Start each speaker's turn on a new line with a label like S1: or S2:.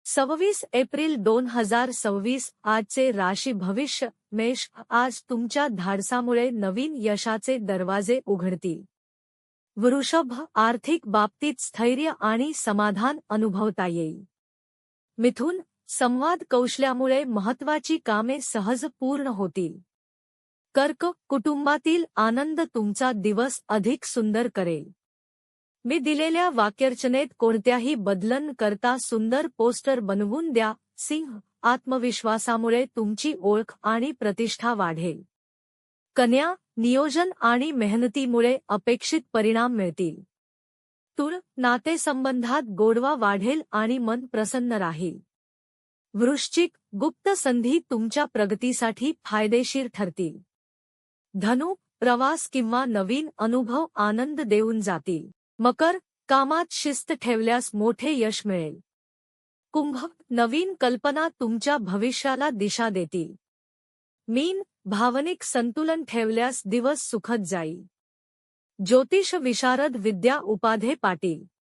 S1: 26 April 2026 आजचे राशी भविष्य मेष. आज तुमच्या धाडसामुळे नवीन यशाचे दरवाजे उघडतील. वृषभ, आर्थिक बाबतीत स्थैर्य आणि समाधान अनुभवता येईल. मिथुन, संवाद कौशल्यामुळे महत्त्वाची कामे सहज पूर्ण होतील. कर्क, कुटुंबातील आनंद तुमचा दिवस अधिक सुंदर करेल. मी दिलेल्या वाक्यरचनेत कोणत्याही बदलन करता सुंदर पोस्टर बनवून द्या. सिंह, आत्मविश्वासामुळे तुमची ओळख आणि प्रतिष्ठा वाढेल. कन्या, नियोजन आणि मेहनतीमुळे अपेक्षित परिणाम मिळतील. तुळ, नातेसंबंधात गोडवा वाढेल आणि मन प्रसन्न राहील. वृश्चिक, गुप्त संधी तुमच्या प्रगतीसाठी फायदेशीर ठरतील. धनु, प्रवास किंवा नवीन अनुभव आनंद देऊन जातील. मकर, कामात शिस्त ठेवल्यास मोठे यश मिळेल. कुंभ, नवीन कल्पना तुमच्या भविष्याला दिशा देतील. मीन, भावनिक संतुलन ठेवल्यास दिवस सुखद जाईल. ज्योतिष विशारद विद्या उपाध्ये पाटील.